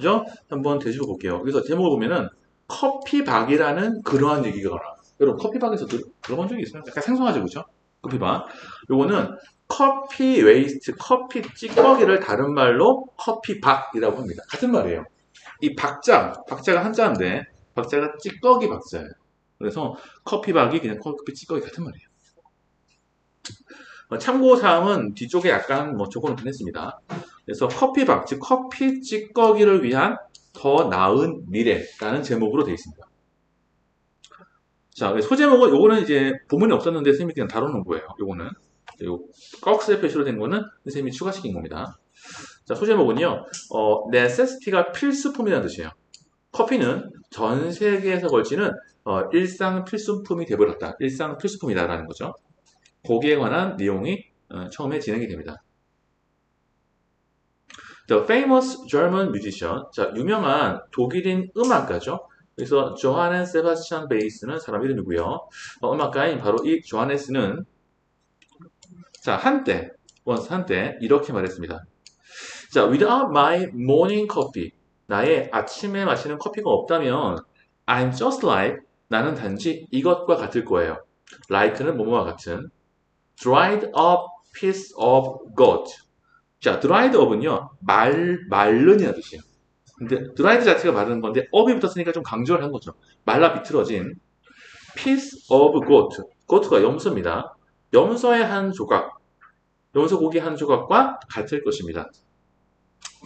먼저 한번 되짚어 볼게요. 그래서 제목을 보면은 커피박이라는 그러한 얘기가 나와요. 여러분 커피박에서 들어본 적이 있어요? 약간 생소하죠, 그죠? 커피박. 요거는 커피 웨이스트, 커피 찌꺼기를 다른 말로 커피박이라고 합니다. 같은 말이에요. 이 박자가 한자인데 박자가 찌꺼기 박자예요. 그래서 커피박이 그냥 커피 찌꺼기 같은 말이에요. 참고사항은 뒤쪽에 약간 적어놓긴 했습니다. 그래서 커피박, 즉 커피 찌꺼기를 위한 더 나은 미래라는 제목으로 되어 있습니다. 자, 소제목은 요거는 이제 본문이 없었는데 선생님이 그냥 다뤄놓은 거예요. 요거는 요 꺽스에 표시로 된 거는 선생님이 추가시킨 겁니다. 자, 소제목은요, necessity가 필수품이라는 뜻이에요. 커피는 전 세계에서 걸치는 일상 필수품이 되어버렸다. 일상 필수품이다라는 거죠. 거기에 관한 내용이 처음에 진행이 됩니다. The famous German musician, 자, 유명한 독일인 음악가죠. 그래서 조하넨 세바스찬 베이스는 사람 이름이고요. 음악가인 바로 이 조하네스는 자, 한때 이렇게 말했습니다. 자, without my morning coffee, 나의 아침에 마시는 커피가 없다면 I'm just like, 나는 단지 이것과 같을 거예요. like는 뭐뭐와 같은 dried up piece of goat. 자, dried up은요, 마른이라는 뜻이에요. 근데 dried 자체가 마르는 건데 up이 붙었으니까 좀 강조를 한 거죠. 말라 비틀어진 piece of goat. goat가 염소입니다. 염소의 한 조각, 염소 고기 한 조각과 같을 것입니다.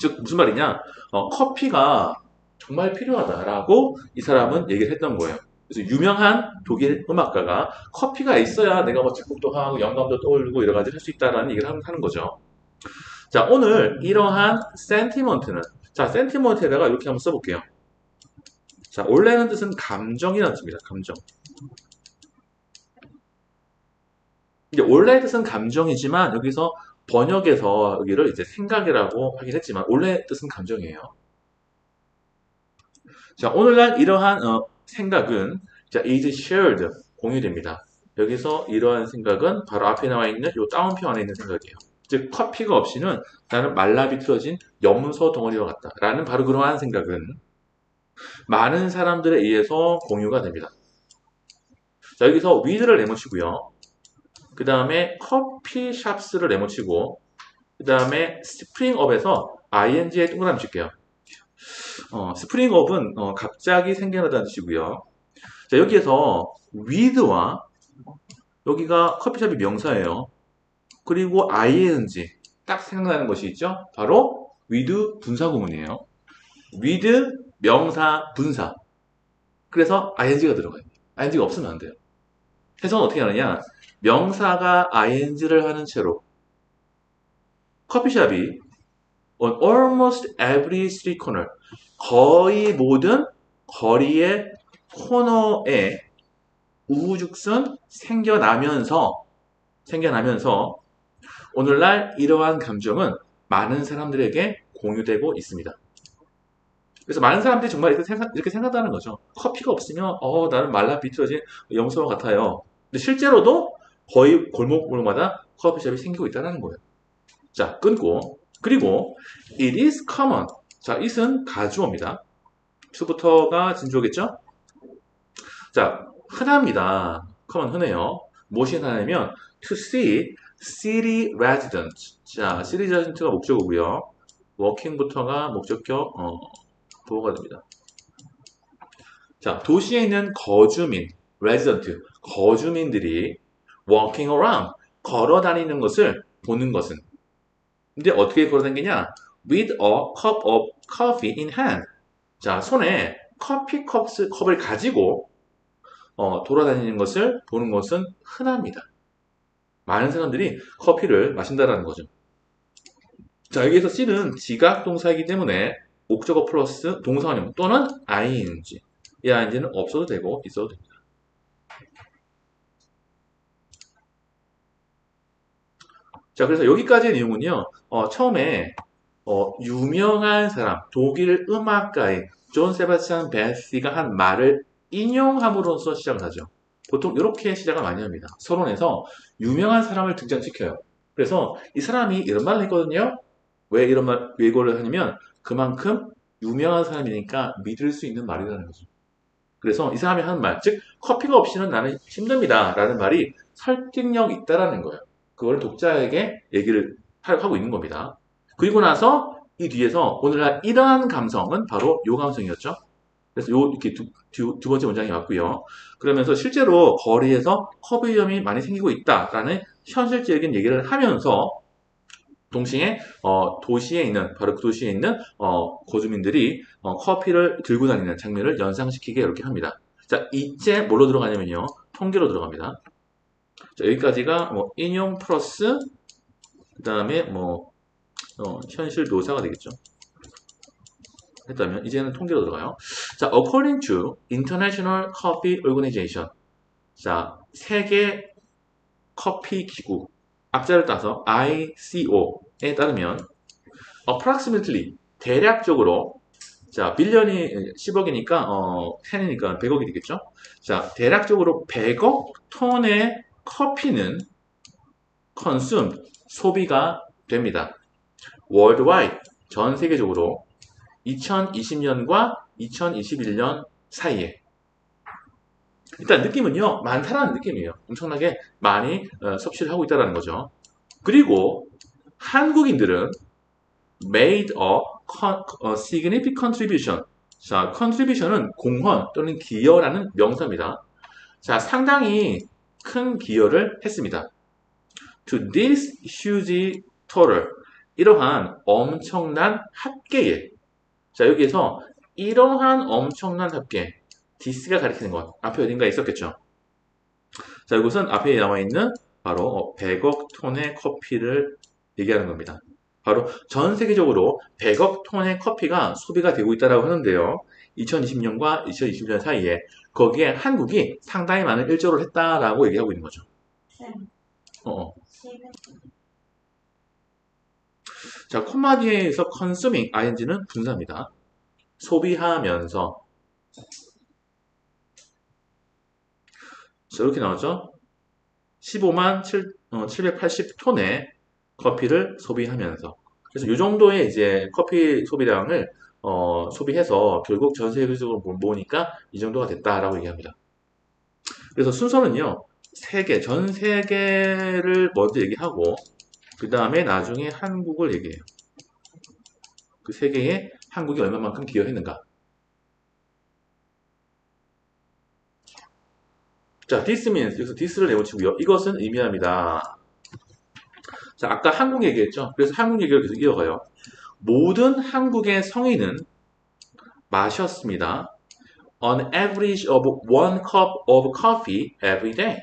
즉 무슨 말이냐? 커피가 정말 필요하다라고 이 사람은 얘기를 했던 거예요. 그래서 유명한 독일 음악가가 커피가 있어야 내가 작곡도 하고 영감도 떠올리고 여러 가지를 할 수 있다라는 얘기를 하는 거죠. 자, 오늘 이러한 센티먼트는 자, 센티먼트에다가 이렇게 한번 써볼게요. 자, 원래는 뜻은 감정이라는 뜻입니다. 감정. 이제 원래 뜻은 감정이지만 여기서 번역에서 여기를 이제 생각이라고 하긴 했지만 원래 뜻은 감정이에요. 자, 오늘날 이러한 생각은 자, is shared 공유됩니다. 여기서 이러한 생각은 바로 앞에 나와 있는 이 다운표 안에 있는 생각이에요. 즉 커피가 없이는 나는 말라 비틀어진 염소 덩어리와 같다. 라는 바로 그러한 생각은 많은 사람들에 의해서 공유가 됩니다. 자, 여기서 with를 내모치고요. 그 다음에 커피숍스를 내모치고 그 다음에 스프링업에서 ing에 동그라미 칠게요. 스프링업은 갑자기 생겨나다는 뜻이고요. 자, 여기에서 with와 여기가 커피숍이 명사예요. 그리고 ing 딱 생각나는 것이 있죠. 바로 with 분사구문이에요. with 명사 분사. 그래서 ing가 들어가요. ing가 없으면 안 돼요. 해석은 어떻게 하느냐? 명사가 ing를 하는 채로 커피숍이 on almost every street corner 거의 모든 거리의 코너에 우후죽순 생겨나면서 오늘날 이러한 감정은 많은 사람들에게 공유되고 있습니다. 그래서 많은 사람들이 정말 이렇게 생각하는 거죠. 커피가 없으면 나는 말라 비틀어진 염소와 같아요. 근데 실제로도 거의 골목골마다 커피숍이 생기고 있다는 거예요. 자, 끊고 그리고 it is common. 자, it은 가주어입니다. to부터가 진주어겠죠? 자, 흔합니다. common 흔해요. 무엇이 흔하냐면 to see city residents. 자, city resident가 목적어고요. working부터가 목적격 보호가 됩니다. 자, 도시에 있는 거주민, resident, 거주민들이 walking around, 걸어 다니는 것을 보는 것은. 근데 어떻게 걸어 다니냐? with a cup of coffee in hand. 자, 손에 컵을 가지고 돌아다니는 것을 보는 것은 흔합니다. 많은 사람들이 커피를 마신다는 거죠. 자, 여기에서 C는 지각 동사이기 때문에 목적어 플러스 동사원형 또는 ing. 이 ing는 없어도 되고 있어도 됩니다. 자, 그래서 여기까지의 내용은요. 처음에 유명한 사람, 독일 음악가인 존 세바스찬 베시가 한 말을 인용함으로써 시작을 하죠. 보통 이렇게 시작을 많이 합니다. 서론에서 유명한 사람을 등장시켜요. 그래서 이 사람이 이런 말을 했거든요. 왜 이런 말, 왜 이거를 하냐면 그만큼 유명한 사람이니까 믿을 수 있는 말이라는 거죠. 그래서 이 사람이 하는 말, 즉 커피가 없이는 나는 힘듭니다 라는 말이 설득력 있다라는 거예요. 그걸 독자에게 얘기를 하고 있는 겁니다. 그리고 나서 이 뒤에서 오늘날 이러한 감성은 바로 요 감성이었죠. 그래서 요 이렇게 두 번째 문장이 왔고요. 그러면서 실제로 거리에서 커브 위험이 많이 생기고 있다라는 현실적인 얘기를 하면서 동시에 도시에 있는 바로 그 도시에 있는 거주민들이 커피를 들고 다니는 장면을 연상시키게 이렇게 합니다. 자, 이제 뭘로 들어가냐면요. 통계로 들어갑니다. 자, 여기까지가 뭐 인용 플러스 그 다음에 뭐 현실 묘사가 되겠죠. 했다면 이제는 통계로 들어가요. 자, according to International Coffee Organization. 자, 세계 커피 기구 앞자를 따서 ICO에 따르면 approximately 대략적으로 자, 빌런이 10억이니까 10이니까 100억이 되겠죠. 자, 대략적으로 100억 톤의 커피는 consumed 소비가 됩니다. worldwide 전 세계적으로 2020년과 2021년 사이에 일단 느낌은요 많다라는 느낌이에요. 엄청나게 많이 섭취를 하고 있다는 거죠. 그리고 한국인들은 made a significant contribution. 자, contribution은 공헌 또는 기여라는 명사입니다. 자, 상당히 큰 기여를 했습니다. To this huge total. 이러한 엄청난 합계에. 자, 여기에서 이러한 엄청난 합계. this가 가리키는 것. 앞에 어딘가에 있었겠죠. 자, 이것은 앞에 나와 있는 바로 100억 톤의 커피를 얘기하는 겁니다. 바로 전 세계적으로 100억 톤의 커피가 소비가 되고 있다고 하는데요. 2020년과 2021년 사이에 거기에 한국이 상당히 많은 일조를 했다라고 얘기하고 있는 거죠. 자, 콤마 뒤에서 consuming, ing는 분사입니다. 소비하면서. 자, 이렇게 나오죠. 15만 780톤의 커피를 소비하면서. 그래서 이 정도의 이제 커피 소비량을 소비해서 결국 전 세계적으로 모으니까 이 정도가 됐다라고 얘기합니다. 그래서 순서는요, 전 세계를 먼저 얘기하고, 그 다음에 나중에 한국을 얘기해요. 그 세계에 한국이 얼마만큼 기여했는가. 자, this means, 여기서 this를 내붙이고요. 이것은 의미합니다. 자, 아까 한국 얘기했죠? 그래서 한국 얘기를 계속 이어가요. 모든 한국의 성인은 마셨습니다. On average of one cup of coffee every day.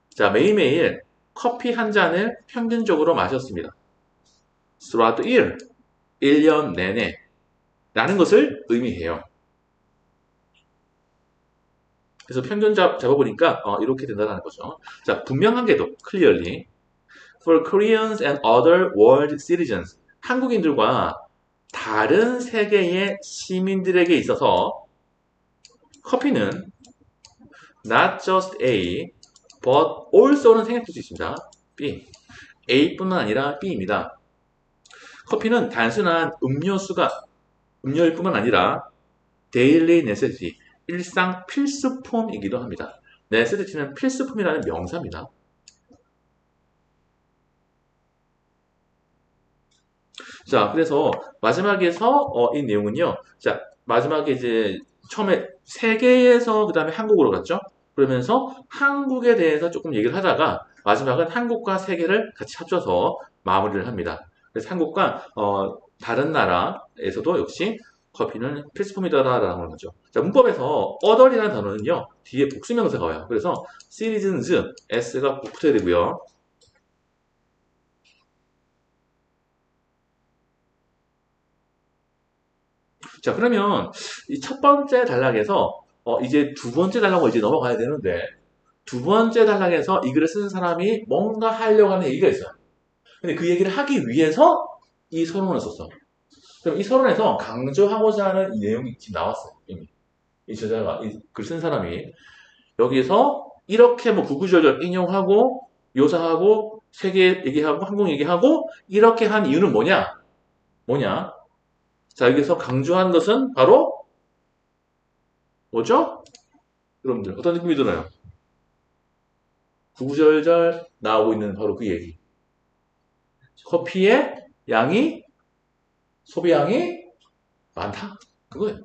자, 매일매일 커피 한 잔을 평균적으로 마셨습니다. Throughout the year. 1년 내내. 라는 것을 의미해요. 그래서 평균 잡아보니까 이렇게 된다는 거죠. 자, 분명한 게도 clearly for Koreans and other world citizens 한국인들과 다른 세계의 시민들에게 있어서 커피는 not just A but also는 생각할 수 있습니다. B. A뿐만 아니라 B입니다. 커피는 단순한 음료일 뿐만 아니라 daily necessity 일상 필수품이기도 합니다. necessity는 필수품이라는 명사입니다. 자, 그래서 마지막에서 이 내용은요. 자, 마지막에 이제 처음에 세계에서 그 다음에 한국으로 갔죠. 그러면서 한국에 대해서 조금 얘기를 하다가 마지막은 한국과 세계를 같이 합쳐서 마무리를 합니다. 그래서 한국과 다른 나라에서도 역시 커피는 필수품이다라는 거죠. 자, 문법에서 other이라는 단어는요. 뒤에 복수명사가 와요. 그래서 citizens, s가 꼭 붙어야 되고요. 자, 그러면 이 첫 번째 단락에서 이제 두 번째 단락으로 이제 넘어가야 되는데 두 번째 단락에서 이 글을 쓴 사람이 뭔가 하려고 하는 얘기가 있어요. 근데 그 얘기를 하기 위해서 이 서론을 썼어. 그럼 이 서론에서 강조하고자 하는 이 내용이 지금 나왔어요. 이미. 이 저자가, 이 글 쓴 사람이 여기서 이렇게 뭐 구구절절 인용하고 묘사하고 세계 얘기하고 한국 얘기하고 이렇게 한 이유는 뭐냐? 자, 여기서 강조한 것은 바로 뭐죠? 여러분들, 어떤 느낌이 들어요? 구구절절 나오고 있는 바로 그 얘기. 커피의 양이, 소비량이 많다. 그거예요.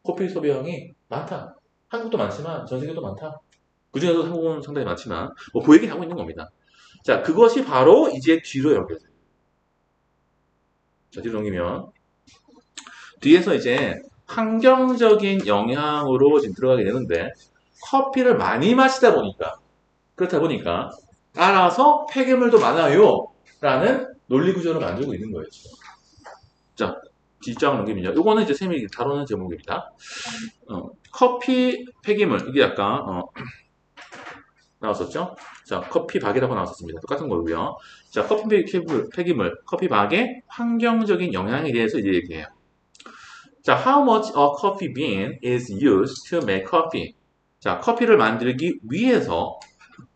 커피 소비량이 많다. 한국도 많지만 전 세계도 많다. 그중에서 한국은 상당히 많지만 뭐 그 얘기 하고 있는 겁니다. 자, 그것이 바로 이제 뒤로 연결돼요. 자, 뒤로 넘기면 뒤에서 이제 환경적인 영향으로 지금 들어가게 되는데 커피를 많이 마시다 보니까 그렇다 보니까 따라서 폐기물도 많아요 라는 논리 구조를 만들고 있는 거예요. 지금. 자, 뒷장 넘기면요. 요거는 이제 쌤이 다루는 제목입니다. 커피 폐기물 이게 아까 나왔었죠? 자, 커피박이라고 나왔었습니다. 똑같은 거고요. 자, 폐기물, 커피박의 환경적인 영향에 대해서 이제 얘기해요. 자, how much a coffee bean is used to make coffee? 자, 커피를 만들기 위해서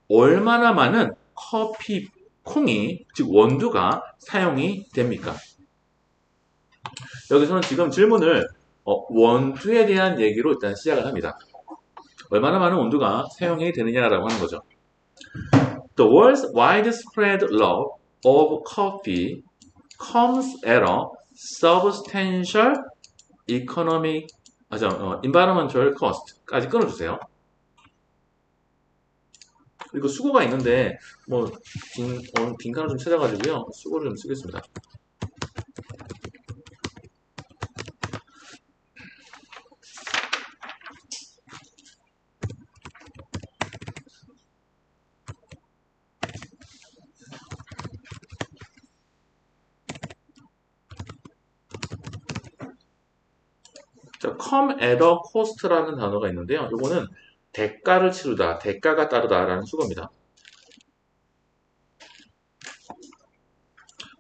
얼마나 많은 커피 콩이, 즉 원두가 사용이 됩니까? 여기서는 지금 질문을 원두에 대한 얘기로 일단 시작을 합니다. 얼마나 많은 원두가 사용이 되느냐라고 하는 거죠. The world's widespread love of coffee comes at a substantial economic, environmental cost까지 끊어주세요. 그리고 수고가 있는데 뭐 빈칸을 좀 찾아가지고요. 수고를 좀 쓰겠습니다. 자, come at a cost라는 단어가 있는데요. 이거는 대가를 치르다, 대가가 따르다라는 수거입니다.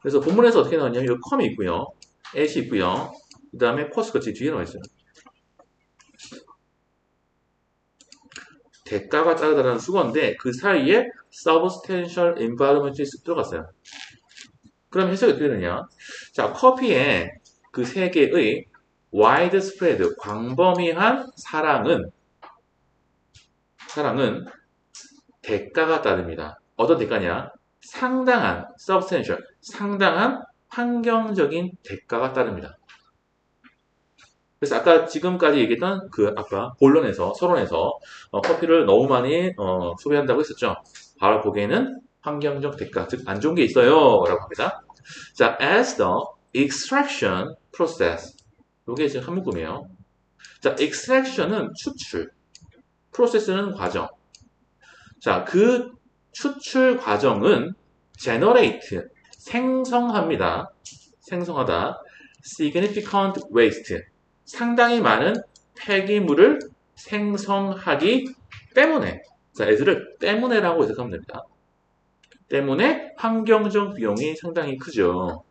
그래서 본문에서 어떻게 나왔냐면 여기 come이 있고요. at이 있고요. 그 다음에 cost가 뒤에 나와 있어요. 대가가 따르다라는 수거인데 그 사이에 substantial environment이 쓱 들어갔어요. 그럼 해석이 어떻게 되느냐? 자, 커피의 그 세 개의 widespread, 광범위한 사랑은 대가가 따릅니다. 어떤 대가냐? 상당한, substantial, 상당한 환경적인 대가가 따릅니다. 그래서 아까 지금까지 얘기했던 그 아까 본론에서 서론에서 커피를 너무 많이 소비한다고 했었죠. 바로 거기에는 환경적 대가, 즉 안 좋은 게 있어요 라고 합니다. 자, as the extraction process 이게 지금 한 묶음이에요. 자, extraction은 추출, process는 과정. 자, 그 추출 과정은 generate, 생성합니다. 생성하다. significant waste, 상당히 많은 폐기물을 생성하기 때문에, 자, 애들을 때문에라고 해석하면 됩니다. 때문에 환경적 비용이 상당히 크죠.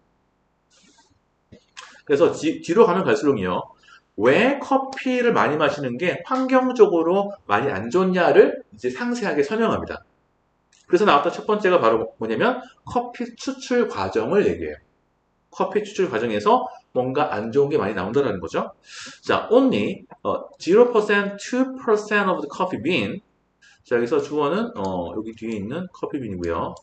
그래서 뒤로 가면 갈수록요, 왜 커피를 많이 마시는 게 환경적으로 많이 안 좋냐를 이제 상세하게 설명합니다. 그래서 나왔던 첫 번째가 바로 뭐냐면 커피 추출 과정을 얘기해요. 커피 추출 과정에서 뭔가 안 좋은 게 많이 나온다는 거죠. 자, only 0%, 2% of the coffee bean. 자, 여기서 주어는 여기 뒤에 있는 커피빈이고요.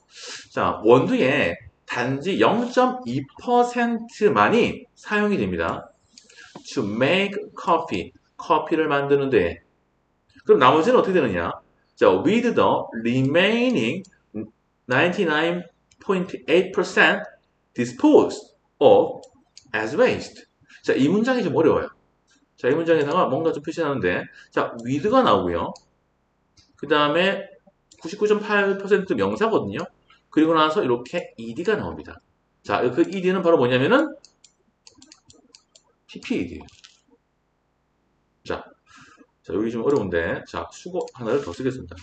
자, 원두의 단지 0.2%만이 사용이 됩니다. To make coffee, 커피를 만드는데. 그럼 나머지는 어떻게 되느냐? 자, with the remaining 99.8% disposed of as waste. 자, 이 문장이 좀 어려워요. 자, 이 문장에다가 뭔가 좀 표시하는데, 자, with가 나오고요. 그 다음에 99.8% 명사거든요. 그리고 나서 이렇게 ed가 나옵니다. 자, 그 ed는 바로 뭐냐면은 pped예요. 자, 여기 좀 어려운데, 자, 수거 하나를 더 쓰겠습니다.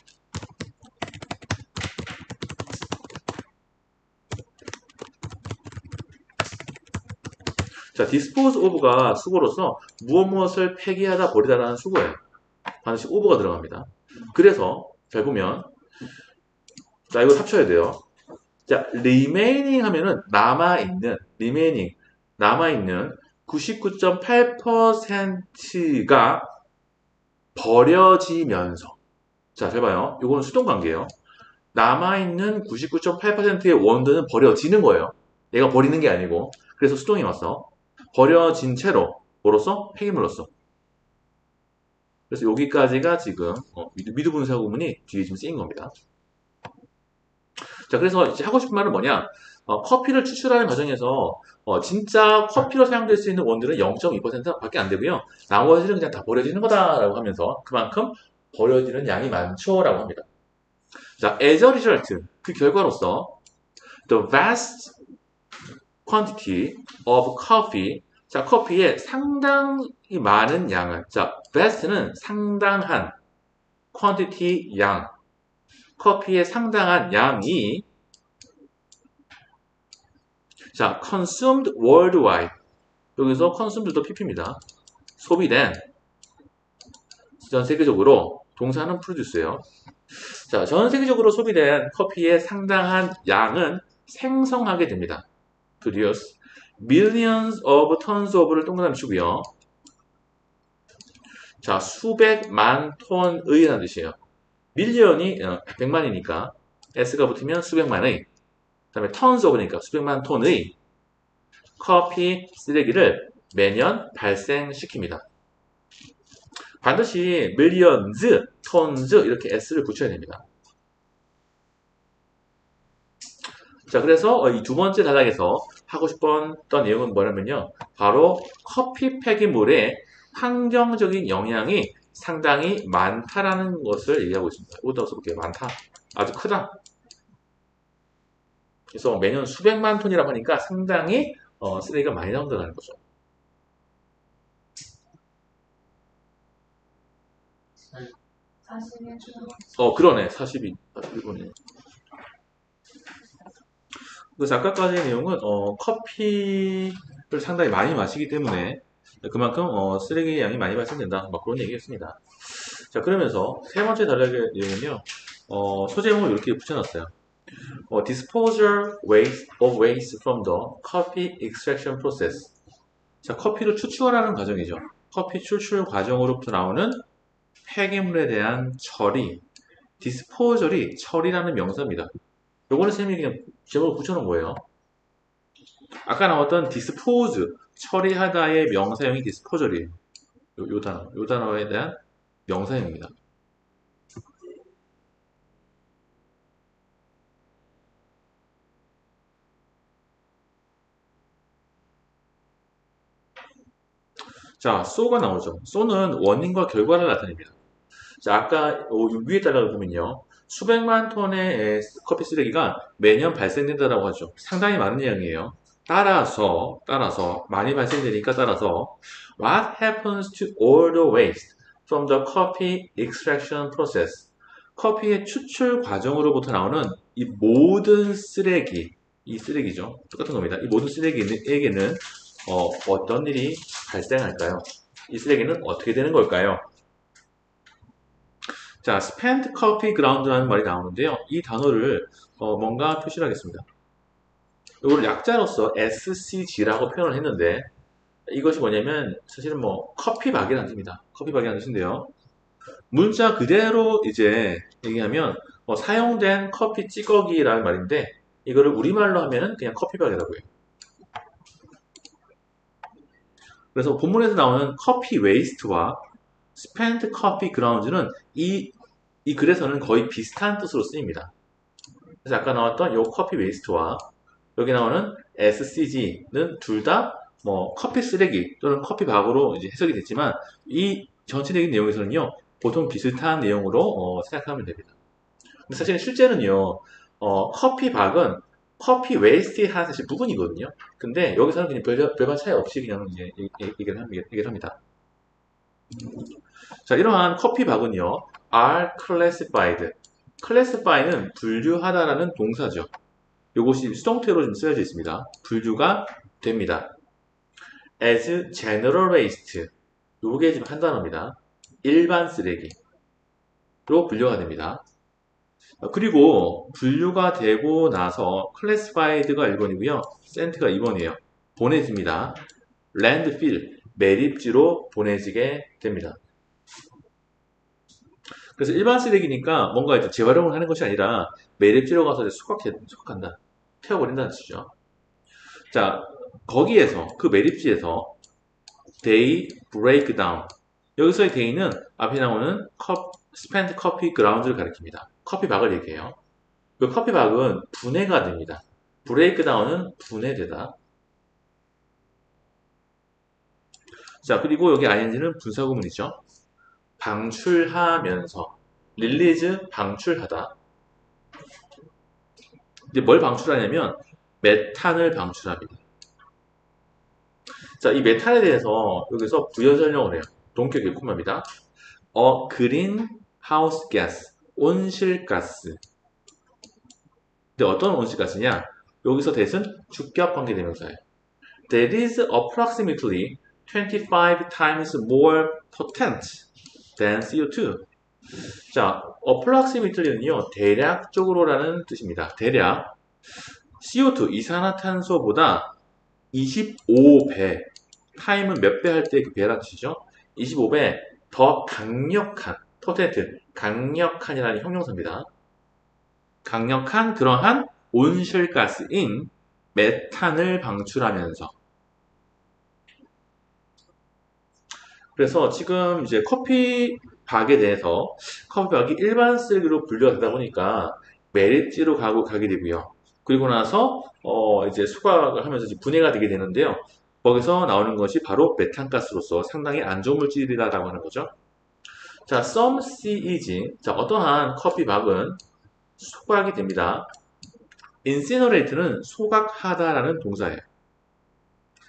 자, dispose of가 수거로서 무엇을 폐기하다 버리다라는 수거예요. 반드시 of가 들어갑니다. 그래서 잘 보면 자, 이거 합쳐야 돼요. 자, remaining 하면은 남아있는 99.8%가 버려지면서, 자, 잘 봐요. 이거는 수동관계예요. 남아있는 99.8%의 원두는 버려지는 거예요. 얘가 버리는 게 아니고. 그래서 수동이 왔어. 버려진 채로, 뭐로써? 폐기물로써. 그래서 여기까지가 지금 미두 분사 구문이 뒤에 좀 쓰인 겁니다. 자, 그래서 이제 하고 싶은 말은 뭐냐? 커피를 추출하는 과정에서 진짜 커피로 사용될 수 있는 원두는 0.2%밖에 안 되고요. 나머지는 그냥 다 버려지는 거다라고 하면서 그만큼 버려지는 양이 많죠라고 합니다. 자, as a result, 그 결과로서 the vast quantity of coffee, 자, 커피의 상당히 많은 양을, 자, vast는 상당한, quantity 양, 커피의 상당한 양이, 자, consumed worldwide, 여기서 consumed도 pp입니다. 소비된, 전 세계적으로, 동사는 produce예요. 자, 전 세계적으로 소비된 커피의 상당한 양은 생성하게 됩니다. produce millions of tons of를 동그라미 치고요. 자, 수백만 톤의 라는 뜻이에요. 밀리언이 100만이니까 s가 붙으면 수백만의, 그 다음에 tons of니까 수백만 톤의 커피 쓰레기를 매년 발생시킵니다. 반드시 millions, tons 이렇게 s를 붙여야 됩니다. 자, 그래서 이 두 번째 단락에서 하고 싶었던 내용은 뭐냐면요. 바로 커피 폐기물의 환경적인 영향이 상당히 많다라는 것을 얘기하고 있습니다. 여기다 써볼게요. 많다. 아주 크다. 그래서 매년 수백만 톤이라고 하니까 상당히 쓰레기가 많이 나온다는 거죠. 그러네. 41번이네. 그래서 아까까지의 내용은 커피를 상당히 많이 마시기 때문에 그만큼 쓰레기 양이 많이 발생된다. 막 그런 얘기였습니다. 자, 그러면서 세 번째 단락의 내용은요. 소제목을 이렇게 붙여놨어요. disposal of waste from the coffee extraction process. 자, 커피를 추출하는 과정이죠. 커피 추출 과정으로부터 나오는 폐기물에 대한 처리. disposal이 처리라는 명사입니다. 요거는 선생님이 그냥 제목을 붙여놓은 거예요. 아까 나왔던 dispose, 처리하다의 명사형이 disposal이에요. 요 단어에 대한 명사형입니다. 자, so가 나오죠. so는 원인과 결과를 나타냅니다. 자, 아까 위에 달락을 보면요. 수백만 톤의 커피 쓰레기가 매년 발생된다고 하죠. 상당히 많은 양이에요. 따라서 많이 발생되니까 따라서 what happens to all the waste from the coffee extraction process? 커피의 추출 과정으로부터 나오는 이 모든 쓰레기, 이 쓰레기죠. 똑같은 겁니다. 이 모든 쓰레기에게는 어떤 일이 발생할까요? 이 쓰레기는 어떻게 되는 걸까요? 자, spent coffee ground라는 말이 나오는데요. 이 단어를 뭔가 표시를 하겠습니다. 이걸 약자로서 SCG라고 표현을 했는데 이것이 뭐냐면 사실은 커피박이라는 뜻입니다. 커피박이라는 뜻인데요. 문자 그대로 이제 얘기하면 사용된 커피 찌꺼기라는 말인데 이거를 우리말로 하면은 그냥 커피박이라고 해요. 그래서 본문에서 나오는 커피 웨이스트와 spent coffee grounds는 이 글에서는 거의 비슷한 뜻으로 쓰입니다. 그래서 아까 나왔던 이 커피 웨이스트와 여기 나오는 SCG는 둘 다 커피 쓰레기 또는 커피 박으로 이제 해석이 됐지만 이 전체적인 내용에서는요 보통 비슷한 내용으로 생각하면 됩니다. 근데 사실 실제는요 커피 박은 커피 웨이스트의 한 사실 부분이거든요. 근데 여기서는 그냥 별반 차이 없이 그냥 이제 얘기를 합니다. 자, 이러한 커피 박은요 are classified. classify는 분류하다라는 동사죠. 이것이 수동태로 좀 쓰여져 있습니다. 분류가 됩니다. as general waste. 요게 지금 한 단어입니다. 일반 쓰레기로 분류가 됩니다. 그리고 분류가 되고 나서 classified가 1번이고요. sent가 2번이에요. 보내집니다. landfill, 매립지로 보내지게 됩니다. 그래서 일반 쓰레기니까 뭔가 이제 재활용을 하는 것이 아니라 매립지로 가서 이제 수확한다. 태워버린다는 뜻이죠. 자, 거기에서, 그 매립지에서 they break down. 여기서의 day는 앞에 나오는 spent coffee grounds를 가리킵니다. 커피박을 얘기해요. 그 커피박은 분해가 됩니다. break down은 분해되다. 자, 그리고 여기 ing는 분사구문이죠. 방출하면서 릴리즈 방출하다. 이제 뭘 방출하냐면 메탄을 방출합니다. 자, 이 메탄에 대해서 여기서 부여 설명을 해요. 동격의 콤마입니다. greenhouse gas, 온실가스. 근데 어떤 온실가스냐? 여기서 that은 주격 관계대명사예요. That is approximately 25 times more potent than CO2. 자, approximately는요, 대략적으로라는 뜻입니다. 대략 CO2, 이산화탄소보다 25배, 타임은 몇 배 할 때 그 배라는 뜻이죠. 25배 더 강력한, 포텐트, 강력한이라는 형용사입니다. 강력한 그러한 온실가스인 메탄을 방출하면서. 그래서 지금 이제 커피박에 대해서 커피박이 일반 쓰레기로 분류가 되다 보니까 매립지로 가게 되고요. 그리고 나서 이제 수거를 하면서 이제 분해가 되게 되는데요. 거기서 나오는 것이 바로 메탄가스로서 상당히 안 좋은 물질이다라고 하는 거죠. 자, some CEG. 자, 어떠한 커피박은 소각이 됩니다. incinerate는 소각하다라는 동사예요.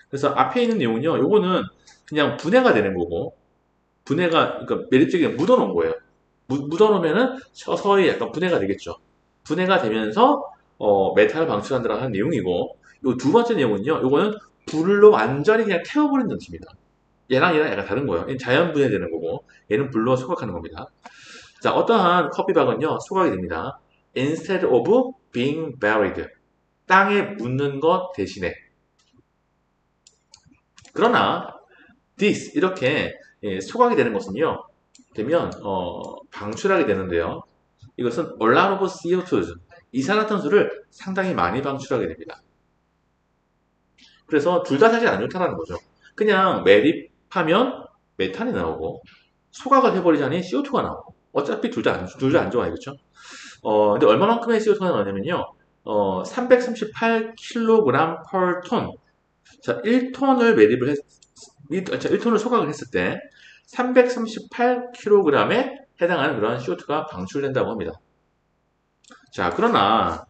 그래서 앞에 있는 내용은요, 요거는 그냥 분해가 되는 거고, 분해가, 그러니까 매립지에 묻어놓은 거예요. 묻어놓으면은 서서히 약간 분해가 되겠죠. 분해가 되면서, 메탄을 방출한다라는 하는 내용이고, 요 두 번째 내용은요, 요거는 불로 완전히 그냥 태워버리는 뜻입니다. 얘랑 약간 다른 거예요. 얘는 자연 분해되는 거고, 얘는 불로 소각하는 겁니다. 자, 어떠한 커피박은요, 소각이 됩니다. Instead of being buried. 땅에 묻는 것 대신에. 그러나, this, 이렇게 소각이 되는 것은요, 방출하게 되는데요. 이것은 a lot of CO2, 이산화탄소를 상당히 많이 방출하게 됩니다. 그래서 둘 다 사실 안 좋다는 거죠. 그냥 매립하면 메탄이 나오고, 소각을 해버리자니 CO2가 나오고, 어차피 둘 다 안 좋아요. 그렇죠? 근데 얼마만큼의 CO2가 나오냐면요, 338kg per 톤. 자, 1톤을 매립을 자, 1톤을 소각을 했을 때 338kg에 해당하는 그런 CO2가 방출된다고 합니다. 자, 그러나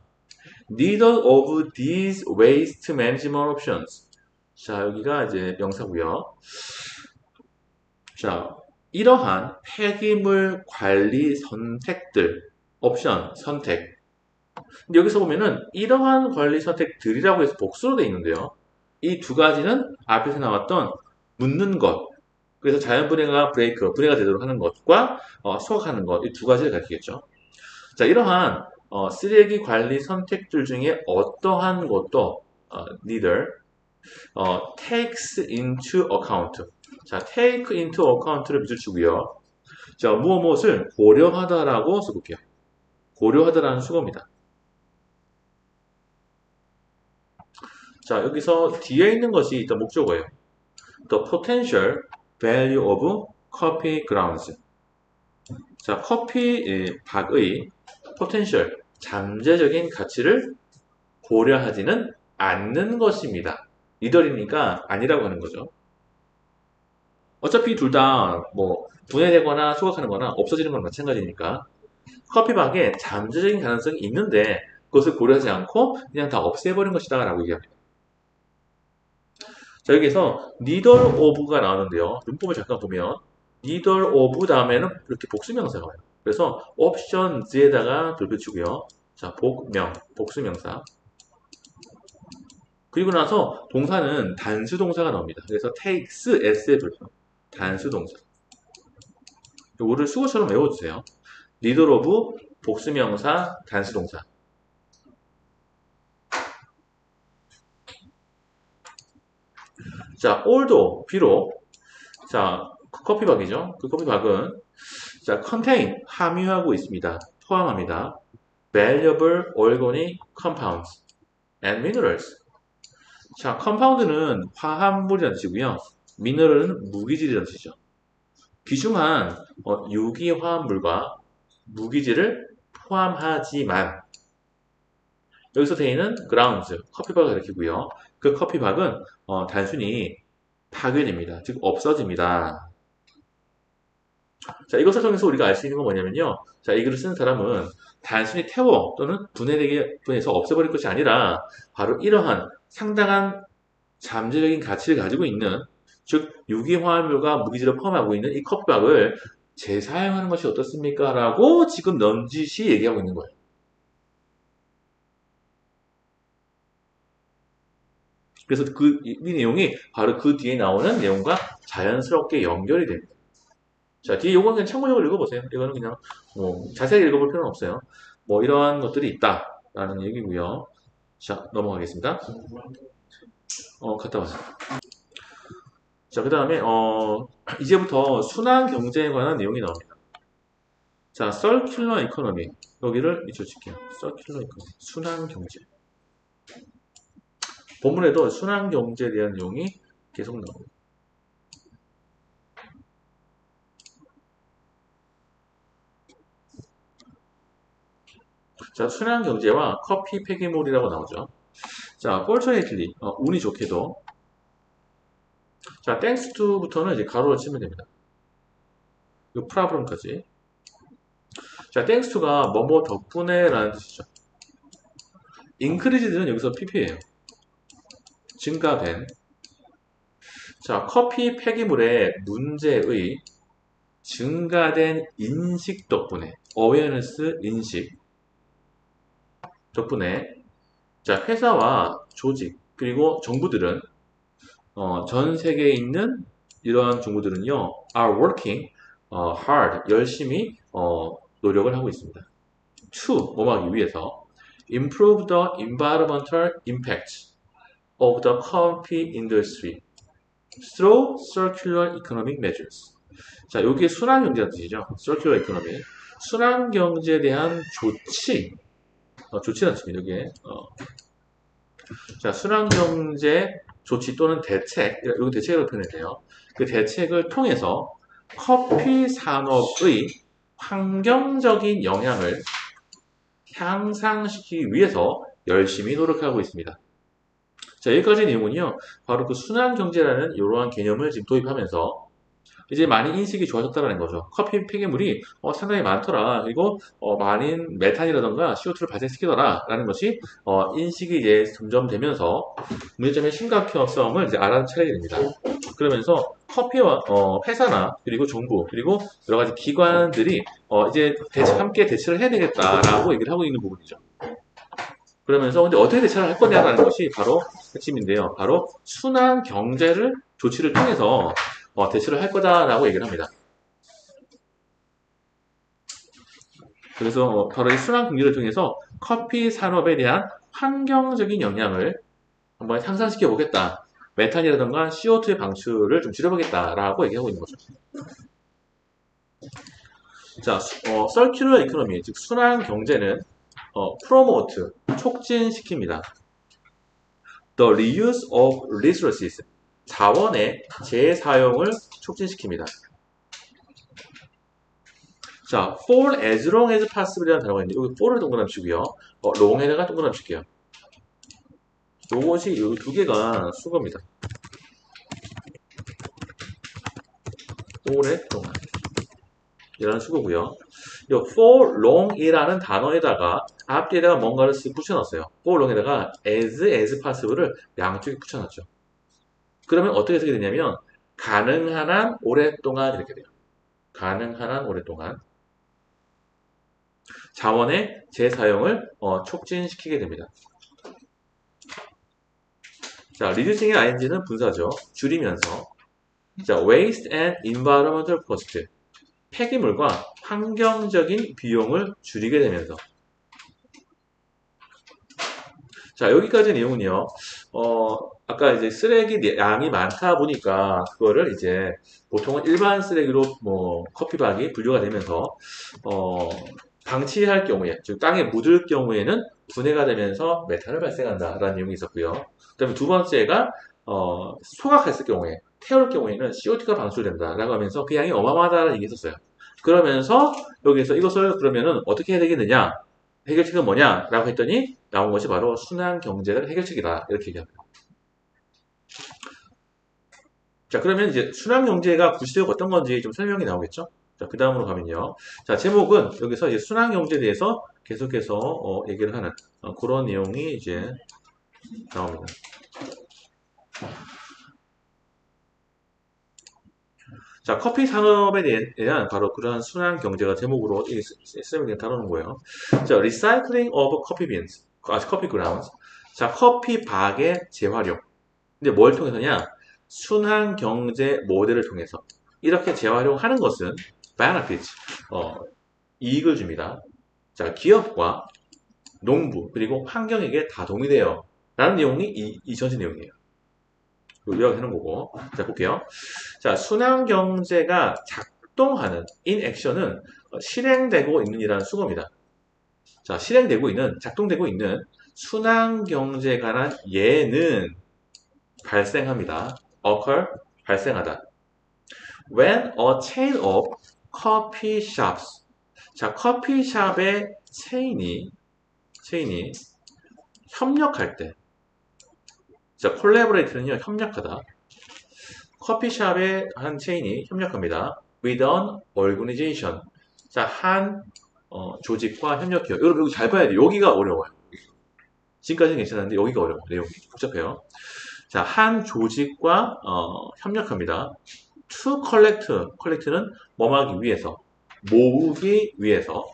neither of these waste management options. 자, 여기가 이제 명사고요. 자, 이러한 폐기물 관리 선택들, 옵션, 선택. 근데 여기서 보면은 이러한 관리 선택들이라고 해서 복수로 되어 있는데요. 이 두 가지는 앞에서 나왔던 묻는 것, 그래서 자연 분해가 되도록 하는 것과 소각하는 것, 이 두 가지를 가리키겠죠. 자, 이러한 쓰레기 관리 선택들 중에 어떠한 것도 neither takes into account. 자, take into account를 밑줄 치고요. 자, 무엇을 고려하다라고 써볼게요. 고려하다라는 수거입니다. 자, 여기서 뒤에 있는 것이 일단 목적어예요. The potential value of coffee grounds. 자, 커피 박의 potential, 잠재적인 가치를 고려하지는 않는 것입니다. 이더리니까 아니라고 하는 거죠. 어차피 둘 다 뭐 분해되거나 소각하는 거나 없어지는 건 마찬가지니까 커피박에 잠재적인 가능성이 있는데 그것을 고려하지 않고 그냥 다 없애버린 것이다 라고 얘기합니다. 자, 여기서 neither of가 나오는데요. 문법을 잠깐 보면 neither of 다음에는 이렇게 복수명사가 와요. 그래서 options에다가 돌려치고요. 자, 복수명사. 그리고 나서 동사는 단수 동사가 나옵니다. 그래서 takes, s의 돌려. 단수 동사. 이거를 수고처럼 외워주세요. neither of, 복수명사, 단수 동사. 자, although, 비록, 자, 커피박이죠. 그 커피박은, 자, contain, 함유하고 있습니다. 포함합니다. valuable organic compounds and minerals. 자, 컴파운드는 화합물이라는 뜻이고요. 미너럴은 무기질이라는 뜻이죠. 귀중한 유기화합물과 무기질을 포함하지만 여기서 데이는 grounds, 커피박을 가리키고요. 그 커피박은 단순히 파괴됩니다. 즉 없어집니다. 자, 이것을 통해서 우리가 알 수 있는 건 뭐냐면요. 자, 이 글을 쓰는 사람은 단순히 태워 또는 분해서 없애버릴 것이 아니라 바로 이러한 상당한 잠재적인 가치를 가지고 있는, 즉 유기화합물과 무기질을 포함하고 있는 이 컵박을 재사용하는 것이 어떻습니까? 라고 지금 넌지시 얘기하고 있는 거예요. 그래서 이 내용이 바로 그 뒤에 나오는 내용과 자연스럽게 연결이 됩니다. 자, 뒤에 요거는 그냥 참고적으로 읽어보세요. 이거는 그냥 자세하게 읽어볼 필요는 없어요. 뭐 이러한 것들이 있다라는 얘기고요. 자, 넘어가겠습니다. 갔다 와요. 자, 그 다음에 이제부터 순환 경제에 관한 내용이 나옵니다. 자, circular economy. 여기를 잊어줄게요. circular economy. 순환 경제. 본문에도 순환 경제에 대한 내용이 계속 나옵니다. 자, 순환 경제와 커피 폐기물이라고 나오죠. 자, fortunately, 운이 좋게도. 자, thanks to부터는 이제 가로를 치면 됩니다. 이 problem까지. 자, thanks to가 뭐뭐 덕분에 라는 뜻이죠. increased는 여기서 pp예요. 증가된. 자, 커피 폐기물의 문제의 증가된 인식 덕분에, awareness 인식 덕분에, 자, 회사와 조직, 그리고 정부들은, 전 세계에 있는 이러한 정부들은요, are working hard, 열심히 노력을 하고 있습니다. to, 뭐 하기 위해서, improve the environmental impact of the coffee industry through circular economic measures. 자, 여기에 순환 경제라는 뜻이죠. circular economy. 순환 경제에 대한 조치, 조치라는 뜻입니다. 여기에. 자, 순환 경제 조치 또는 대책, 여기 대책이라고 표현했네요. 그 대책을 통해서 커피 산업의 환경적인 영향을 향상시키기 위해서 열심히 노력하고 있습니다. 자, 여기까지 내용은요, 바로 그 순환 경제라는 이러한 개념을 지금 도입하면서 이제 많이 인식이 좋아졌다는 거죠. 커피 폐기물이 상당히 많더라. 그리고 많은 메탄이라던가 CO2를 발생시키더라. 라는 것이 인식이 이제 점점 되면서 문제점의 심각성을 이제 알아차리게 됩니다. 그러면서 커피와 회사나 그리고 정부 그리고 여러 가지 기관들이 이제 함께 대처를 해야 되겠다라고 얘기를 하고 있는 부분이죠. 그러면서 근데 어떻게 대처를 할 거냐라는 것이 바로 핵심인데요. 바로 순환 경제를 조치를 통해서 대처를 할 거다라고 얘기를 합니다. 그래서 바로 이 순환 경제를 통해서 커피 산업에 대한 환경적인 영향을 한번 상상시켜 보겠다. 메탄이라든가 CO2의 방출을 좀 줄여보겠다라고 얘기하고 있는 거죠. 자, circular economy, 즉 순환 경제는 promote, 촉진시킵니다. The reuse of resources, 자원의 재사용을 촉진시킵니다. 자, for as long as possible이라는 단어가 있는데 여기 for를 동그라미 치고요. long에다가 동그라미 칠게요. 요것이 이 두 개가 수거입니다. 오랫동안 이라는 수거고요. 이 for long이라는 단어에다가 앞뒤에다가 뭔가를 쓱 붙여놨어요. for long에다가 as possible을 양쪽에 붙여놨죠. 그러면 어떻게 해석이 되냐면 가능한 한 오랫동안 이렇게 돼요. 가능한 한 오랫동안 자원의 재사용을 촉진시키게 됩니다. 자, reducing의 ing는 분사죠. 줄이면서. 자, waste and environmental cost, 폐기물과 환경적인 비용을 줄이게 되면서. 자, 여기까지 내용은요, 아까 이제 쓰레기 양이 많다 보니까 그거를 이제 보통은 일반 쓰레기로 뭐 커피박이 분류가 되면서 어, 방치할 경우에, 즉 땅에 묻을 경우에는 분해가 되면서 메탄을 발생한다라는 내용이 있었고요. 그다음에 두 번째가 소각했을 경우에, 태울 경우에는 CO2가 방출된다라고 하면서 그 양이 어마어마하다는 얘기 했었어요. 그러면서 여기서 이것을 그러면은 어떻게 해야 되겠느냐? 해결책은 뭐냐라고 했더니 나온 것이 바로 순환 경제적 해결책이다 이렇게 얘기합니다. 자, 그러면 이제 순환 경제가 구체적으로 어떤 건지 좀 설명이 나오겠죠? 자, 그 다음으로 가면요. 자, 제목은 여기서 이제 순환 경제에 대해서 계속해서 얘기를 하는 그런 내용이 이제 나옵니다. 자, 커피 산업에 대한 바로 그러한 순환 경제가 제목으로 이 쌤이 다루는 거예요. 자, Recycling of Coffee Beans, Coffee Grounds. 자, 커피 박의 재활용. 근데 뭘 통해서냐? 순환 경제 모델을 통해서 이렇게 재활용하는 것은 benefits, 이익을 줍니다. 자, 기업과 농부 그리고 환경에게 다 도움이 돼요. 라는 내용이 이 전체 내용이에요. 요약하는 거고. 자, 볼게요. 자, 순환 경제가 작동하는 in action은 실행되고 있는 이라는 수거입니다. 자, 실행되고 있는, 작동되고 있는 순환 경제에 관한 예는 발생합니다. occur, 발생하다. When a chain of coffee shops. 자, 커피숍의 체인이 협력할 때. 자, collaborate는요, 협력하다. 커피숍의 한 체인이 협력합니다. with an organization. 자, 한 조직과 협력해요. 여러분, 여기 잘 봐야 돼요. 여기가 어려워요. 지금까지는 괜찮았는데 여기가 어려워요. 내용이 복잡해요. 자, 한 조직과 협력합니다. to collect는 뭐하기 위해서, 모으기 위해서.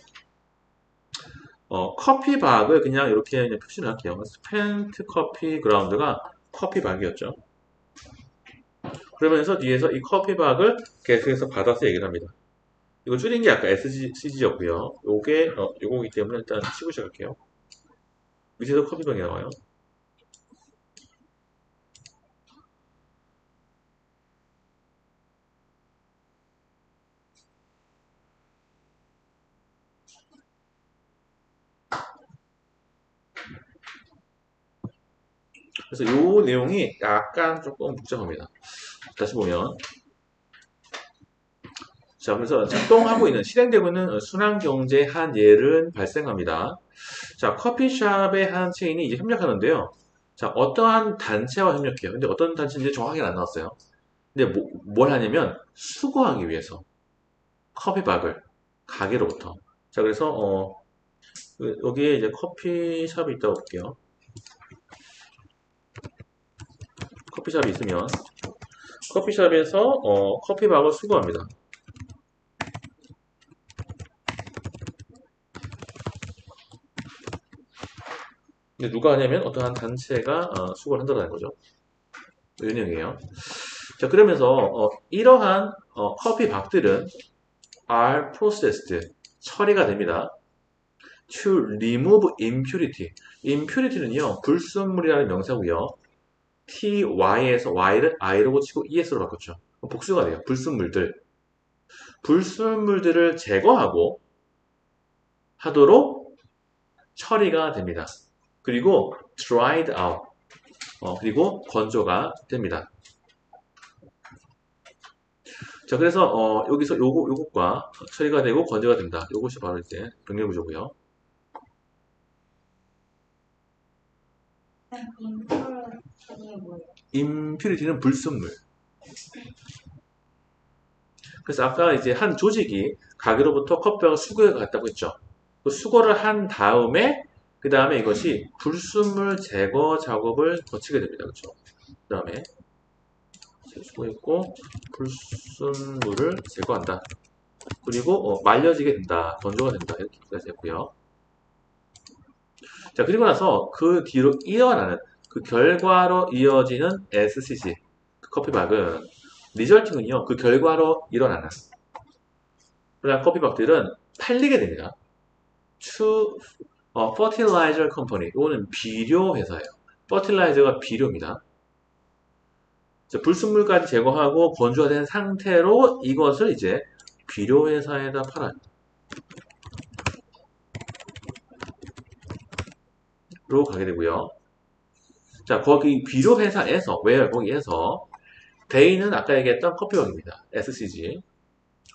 커피박을 그냥 이렇게 그냥 표시를 할게요. 스펜트 커피 그라운드가 커피박이었죠. 그러면서 뒤에서 이 커피박을 계속해서 받아서 얘기를 합니다. 이거 줄인 게 아까 SCG였고요. 요거기 때문에 일단 치고 시작할게요. 밑에서 커피박이 나와요. 그래서 요 내용이 약간 조금 복잡합니다. 다시 보면. 자, 그래서 작동하고 있는, 실행되고 있는 순환경제의 한 예는 발생합니다. 자, 커피숍의 한 체인이 이제 협력하는데요. 자, 어떠한 단체와 협력해요. 근데 어떤 단체인지 정확하게 안 나왔어요. 근데 뭘 하냐면, 수거하기 위해서. 커피박을, 가게로부터. 자, 그래서, 여기에 이제 커피숍이 있다고 볼게요. 커피숍이 있으면, 커피숍에서, 커피박을 수거합니다. 근데 누가 하냐면 어떠한 단체가 수거를 한다는 거죠. 은행이에요. 자, 그러면서 이러한 커피 박들은 are processed, 처리가 됩니다. to remove impurity. impurity는요, 불순물이라는 명사고요. ty에서 y를 i로 고치고 es로 바꿨죠. 복수가 돼요. 불순물들. 불순물들을 제거하고 하도록 처리가 됩니다. 그리고 dried out. 그리고 건조가 됩니다. 자, 그래서 여기서 요것과 처리가 되고 건조가 된다. 요것이 바로 이제 병렬 구조고요. 임퓨리티는 불순물. 그래서 아까 이제 한 조직이 가게로부터 커피박을 수거해 갔다고 했죠. 그 수거를 한 다음에 그 다음에 이것이 불순물 제거 작업을 거치게 됩니다. 그렇죠? 그 다음에 수거했고 불순물을 제거한다. 그리고 말려지게 된다. 건조가 된다. 이렇게까지 했고요. 자, 그리고 나서 그 뒤로 이어나는 그 결과로 이어지는 SCG 그 커피박은 리절팅은요. 그 결과로 일어나는 그런 커피박들은 팔리게 됩니다. to fertilizer company. 이거는 비료 회사예요. fertilizer가 비료입니다. 자, 불순물까지 제거하고 건조화된 상태로 이것을 이제 비료회사에다 팔아요. 로 가게 되고요. 자, 거기 비료회사에서, 거기에서 데이는 아까 얘기했던 커피원입니다. SCG.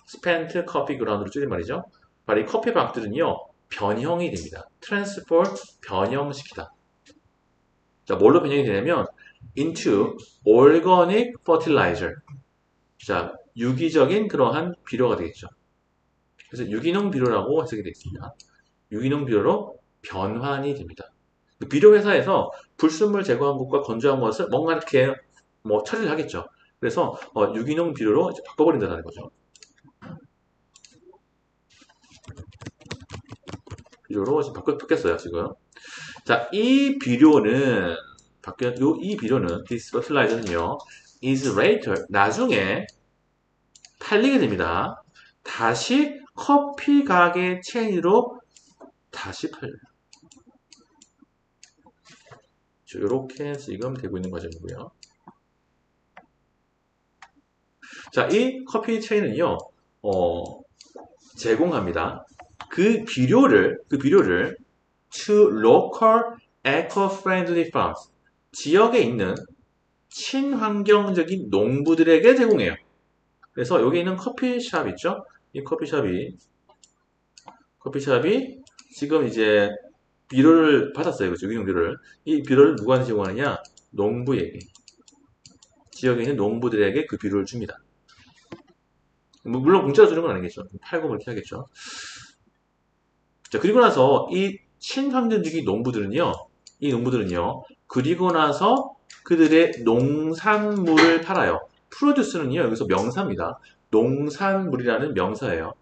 Spent Coffee Ground로 줄인 말이죠. 바로 이 커피 박들은요, 변형이 됩니다. Transport, 변형시키다. 자, 뭘로 변형이 되냐면, into organic fertilizer. 자, 유기적인 그러한 비료가 되겠죠. 그래서 유기농 비료라고 해석이 되어 있습니다. 유기농 비료로 변환이 됩니다. 비료 회사에서 불순물 제거한 것과 건조한 것을 뭔가 이렇게 뭐 처리를 하겠죠. 그래서 유기농 비료로 이제 바꿔버린다는 거죠. 비료로 지금 바뀌었어요, 지금. 자, 이 비료는 이 비료는 this fertilizer는요, is later 나중에 팔리게 됩니다. 다시 커피 가게 체인으로 다시 팔려요. 이렇게 지금 되고 있는 과정이고요. 자, 이 커피 체인은요, 제공합니다. 그 비료를 to local eco-friendly farms, 지역에 있는 친환경적인 농부들에게 제공해요. 그래서 여기 있는 커피숍 있죠? 이 커피숍이 지금 이제 비료를 받았어요. 그죠? 유기농 비료를. 이 비료를 누구한테 제공하느냐? 농부에게. 지역에 있는 농부들에게 그 비료를 줍니다. 물론 공짜로 주는 건 아니겠죠. 팔고 그렇게 하겠죠. 자, 그리고 나서 이 친환경주의 농부들은요, 그리고 나서 그들의 농산물을 팔아요. 프로듀스는요, 여기서 명사입니다. 농산물이라는 명사예요.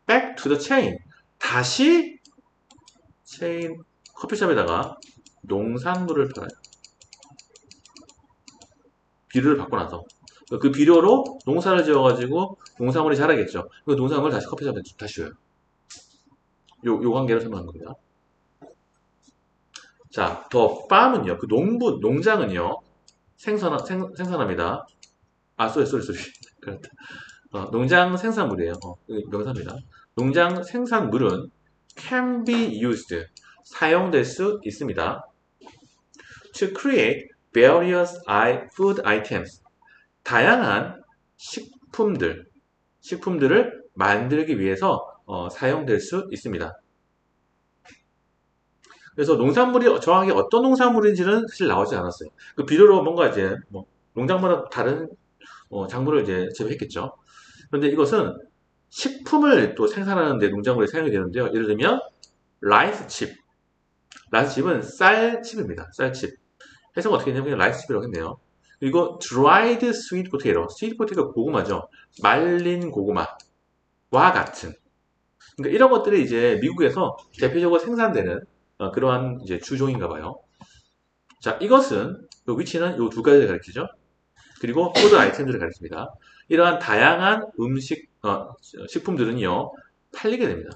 Back to the chain. 다시 커피숍에다가 농산물을 팔아요. 비료를 받고 나서. 그 비료로 농사를 지어가지고 농산물이 자라겠죠. 그 농산물을 다시 커피숍에 다시 줘요. 요 관계를 설명한 겁니다. 자, 더 farm은요, 그 농장은요, 생산합니다. 아, 쏘리. 그렇다. 농장 생산물이에요. 명사입니다. 농장 생산물은 can be used, 사용될 수 있습니다. to create various food items, 다양한 식품들을 만들기 위해서 사용될 수 있습니다. 그래서 농산물이 정확하게 어떤 농산물인지는 사실 나오지 않았어요. 그 비료로 뭔가 이제 뭐 농장마다 다른 작물을 이제 재배했겠죠. 그런데 이것은 식품을 또 생산하는 데 농작물에 사용이 되는데요. 예를 들면 라이스칩. 라이스칩은 쌀칩입니다. 쌀칩. 해석은 어떻게 했냐면 라이스칩이라고 했네요. 그리고 dried sweet potato. sweet potato가 고구마죠. 말린 고구마와 같은. 그러니까 이런 것들이 이제 미국에서 대표적으로 생산되는 그러한 이제 주종인가 봐요. 자, 이것은 그 위치는 이 두 가지를 가리키죠. 그리고 푸드 아이템들을 가리킵니다. 이러한 다양한 식품들은요, 팔리게 됩니다.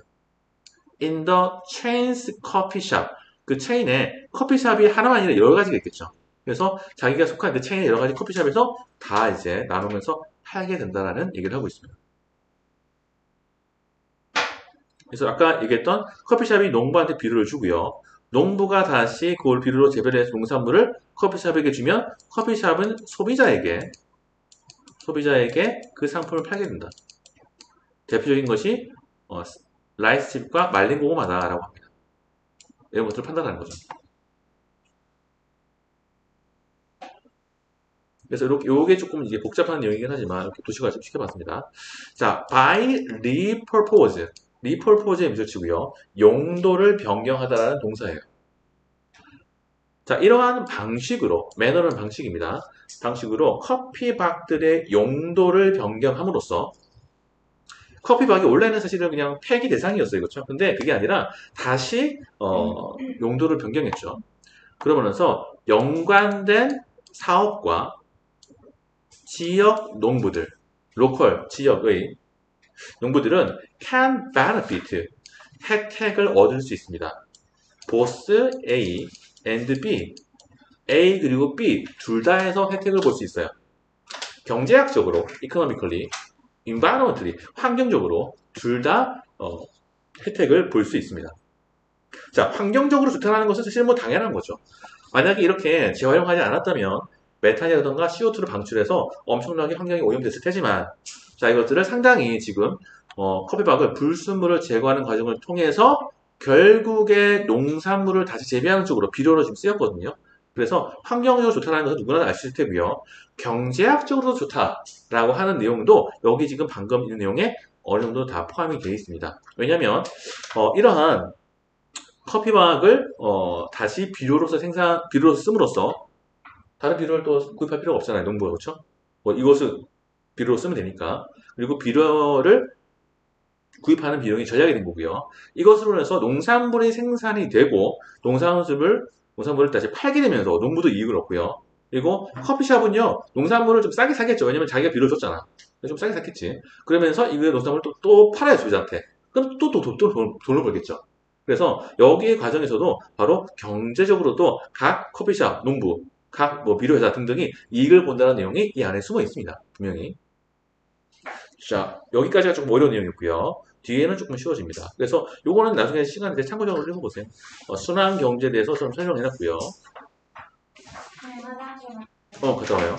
In the chain's coffee shop. 그 체인에 커피숍이 하나가 아니라 여러 가지가 있겠죠. 그래서 자기가 속한 그 체인의 여러 가지 커피숍에서 다 이제 나누면서 팔게 된다라는 얘기를 하고 있습니다. 그래서 아까 얘기했던 커피숍이 농부한테 비료를 주고요. 농부가 다시 그걸 비료로 재배를 해서 농산물을 커피숍에게 주면 커피숍은 소비자에게 그 상품을 팔게 된다. 대표적인 것이 라이스칩과 말린 고구마다라고 합니다. 이런 것들을 판단하는 거죠. 그래서 이렇게 요게 조금 이제 복잡한 내용이긴 하지만 이렇게 도식화 좀 시켜봤습니다. 자, by repurpose. repurpose의 미소치고요. 용도를 변경하다라는 동사예요. 자, 이러한 방식으로, 매너는 방식입니다. 방식으로 커피박들의 용도를 변경함으로써 커피박이 원래는 사실은 그냥 폐기 대상이었어요. 그렇죠? 근데 그게 아니라 다시 용도를 변경했죠. 그러면서 연관된 사업과 지역 농부들, 로컬 지역의 농부들은 can benefit, 혜택을 얻을 수 있습니다. both A and B, A 그리고 B 둘 다 해서 혜택을 볼 수 있어요. 경제학적으로, economically, environmentally, 환경적으로 둘 다 혜택을 볼 수 있습니다. 자, 환경적으로 좋다는 것은 사실 뭐 당연한 거죠. 만약에 이렇게 재활용하지 않았다면 메탄이라던가 CO2를 방출해서 엄청나게 환경이 오염됐을 테지만, 자, 이것들을 상당히 지금 커피박을 불순물을 제거하는 과정을 통해서 결국에 농산물을 다시 재배하는 쪽으로 비료로 지금 쓰였거든요. 그래서 환경적으로 좋다는 것은 누구나 알 수 있을 테고요. 경제학적으로도 좋다라고 하는 내용도 여기 지금 방금 있는 내용에 어느 정도 다 포함이 되어 있습니다. 왜냐하면 이러한 커피박을 다시 비료로서 씀으로써 다른 비료를 또 구입할 필요가 없잖아요. 농부가 그렇죠? 뭐 이것을 비료로 쓰면 되니까. 그리고 비료를 구입하는 비용이 절약이 된 거고요. 이것으로 인해서 농산물이 생산이 되고 농산물을 다시 팔게 되면서 농부도 이익을 얻고요. 그리고 커피숍은요 농산물을 좀 싸게 사겠죠. 왜냐면 자기가 비료를 줬잖아. 좀 싸게 샀겠지. 그러면서 이 농산물을 또 팔아요 소비자한테. 그럼 또 돈을 벌겠죠. 그래서 여기의 과정에서도 바로 경제적으로도 각 커피숍, 농부, 각 뭐 비료회사 등등이 이익을 본다는 내용이 이 안에 숨어 있습니다. 분명히. 자, 여기까지가 조금 어려운 내용이었고요. 뒤에는 조금 쉬워집니다. 그래서 요거는 나중에 시간 될 때 참고적으로 읽어보세요. 순환 경제에 대해서 좀 설명해놨고요. 갔다 와요.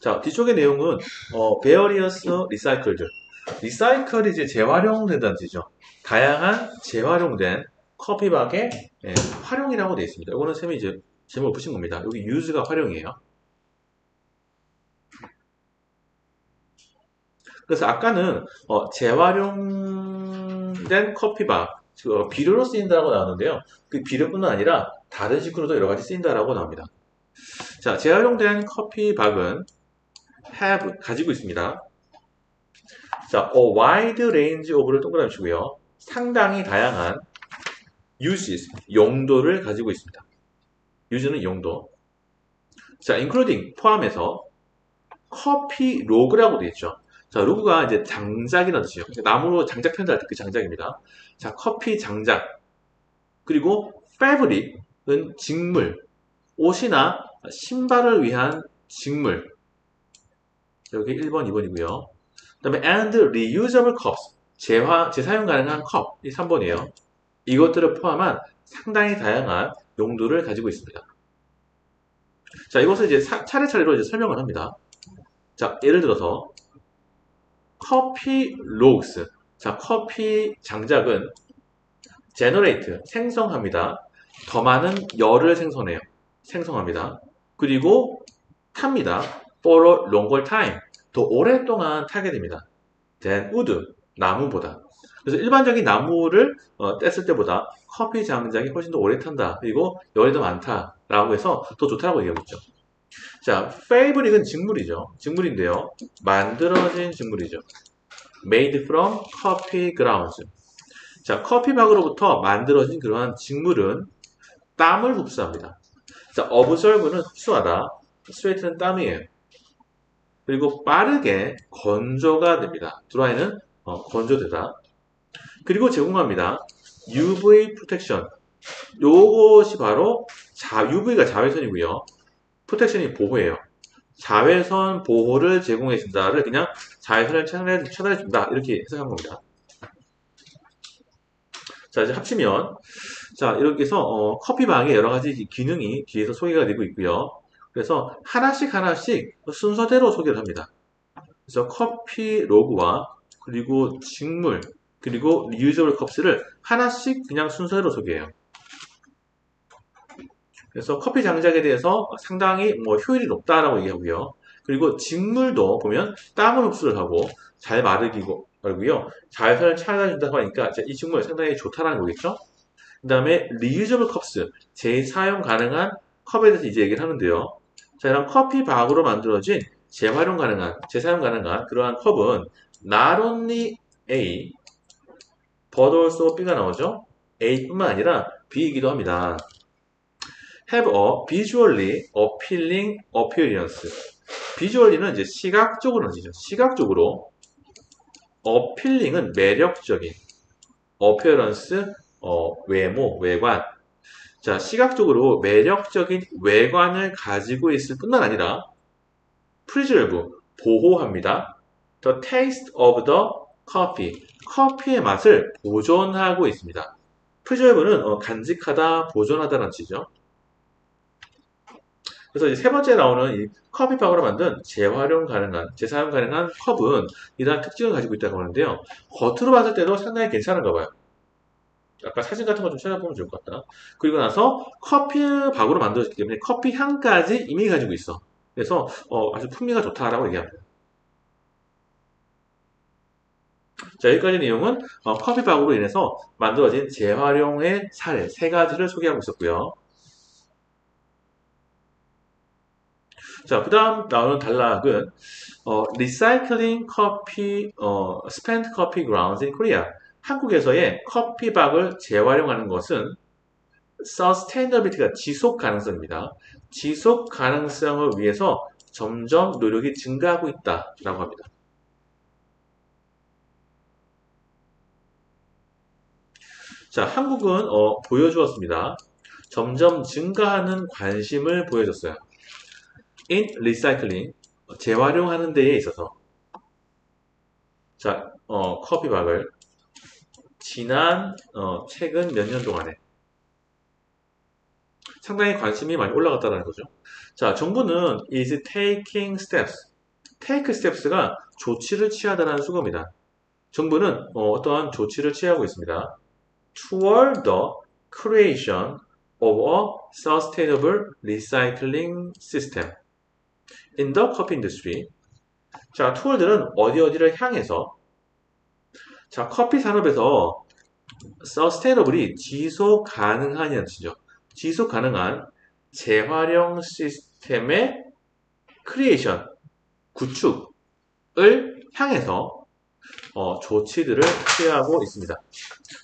자, 뒤쪽의 내용은 various recycled. 리사이클이 이제 재활용된다는 뜻이죠. 다양한 재활용된 커피박의 활용이라고 되어 있습니다. 이거는 쌤이 이제 제목을 붙인 겁니다. 여기 use가 활용이에요. 그래서 아까는 재활용된 커피박, 비료로 쓰인다고 나왔는데요. 그 비료뿐만 아니라 다른 식으로도 여러 가지 쓰인다라고 나옵니다. 자, 재활용된 커피박은 가지고 있습니다. 자, a wide range of를 동그라미 치고요. 상당히 다양한 uses, 용도를 가지고 있습니다. use는 용도. 자, including, 포함해서 커피 로그라고 되어 있죠. 자, 로그가 이제 장작이라는 뜻이에요. 나무로 장작 편집할 때 그 장작입니다. 자, 커피 장작. 그리고 fabric은 직물. 옷이나 신발을 위한 직물. 여기 1번, 2번이고요. 그 다음에 and reusable cups. 재사용 가능한 컵. 이 3번이에요. 이것들을 포함한 상당히 다양한 용도를 가지고 있습니다. 자, 이것을 이제 차례차례로 이제 설명을 합니다. 자, 예를 들어서 커피 로그스. 자, 커피 장작은 generate, 생성합니다. 더 많은 열을 생성합니다. 그리고 탑니다. for a longer time. 더 오랫동안 타게 됩니다. than wood, 나무보다. 그래서 일반적인 나무를 뗐을 때보다 커피 장작이 훨씬 더 오래 탄다. 그리고 열이 더 많다라고 해서 더 좋다라고 얘기하고 있죠. 자, fabric은 직물이죠. 직물인데요. 만들어진 직물이죠. made from coffee grounds. 자, 커피박으로부터 만들어진 그러한 직물은 땀을 흡수합니다. 자, observe는 흡수하다. sweat는 땀이에요. 그리고 빠르게 건조가 됩니다. dry는 건조되다. 그리고 제공합니다. UV 프로텍션. 요것이 바로 UV가 자외선이고요. 프로텍션이 보호예요. 자외선 보호를 제공해준다를 그냥 자외선을 차단해준다 이렇게 해석한 겁니다. 자, 이제 합치면 자, 이렇게 해서 커피방에 여러 가지 기능이 뒤에서 소개가 되고 있고요. 그래서 하나씩 순서대로 소개를 합니다. 그래서 커피 로그와 그리고 직물 그리고 리유저블 컵스를 하나씩 그냥 순서대로 소개해요. 그래서 커피 장작에 대해서 상당히 효율이 높다라고 얘기하고요. 그리고 직물도 보면 땀을 흡수를 하고 잘 마르고요. 자외선을 차단해준다고 하니까 이 직물 상당히 좋다라는 거겠죠. 그 다음에 리유저블 컵스, 재사용 가능한 컵에 대해서 이제 얘기를 하는데요. 자, 이런 커피 박으로 만들어진 재사용 가능한 그러한 컵은 not only A, but also B가 나오죠. A뿐만 아니라 B이기도 합니다. have a visually appealing appearance. visually는 이제 시각적으로 하시죠. 시각적으로 appealing은 매력적인 appearance, 외모, 외관. 자, 시각적으로 매력적인 외관을 가지고 있을 뿐만 아니라 preserve, 보호합니다. The taste of the coffee, 커피의 맛을 보존하고 있습니다. preserve는 간직하다, 보존하다라는 뜻이죠. 그래서 이제 세 번째 나오는 이 커피팍으로 만든 재활용 가능한, 재사용 가능한 컵은 이러한 특징을 가지고 있다고 하는데요. 겉으로 봤을 때도 상당히 괜찮은가 봐요. 아까 사진 같은 거 좀 찾아보면 좋을 것 같다. 그리고 나서 커피박으로 만들어졌기 때문에 커피 향까지 이미 가지고 있어. 그래서 아주 풍미가 좋다라고 얘기합니다. 자, 여기까지 내용은 커피박으로 인해서 만들어진 재활용의 사례 세 가지를 소개하고 있었고요. 자, 그 다음 나오는 단락은 Recycling Coffee, Spent Coffee Grounds in Korea. 한국에서의 커피박을 재활용하는 것은 Sustainability가 지속 가능성입니다. 지속 가능성을 위해서 점점 노력이 증가하고 있다라고 합니다. 자, 한국은 보여주었습니다. 점점 증가하는 관심을 보여줬어요. In recycling, 재활용하는 데에 있어서. 자, 커피박을 최근 몇 년 동안에 상당히 관심이 많이 올라갔다는 거죠. 자, 정부는 is taking steps. take steps가 조치를 취하다는 수거입니다. 정부는 어떠한 조치를 취하고 있습니다. toward the creation of a sustainable recycling system in the coffee industry. 자, toward는 어디를 향해서. 자, 커피 산업에서 sustainable이 지속 가능한이라는 뜻이죠. 지속 가능한 재활용 시스템의 크리에이션, 구축을 향해서 조치들을 취하고 있습니다.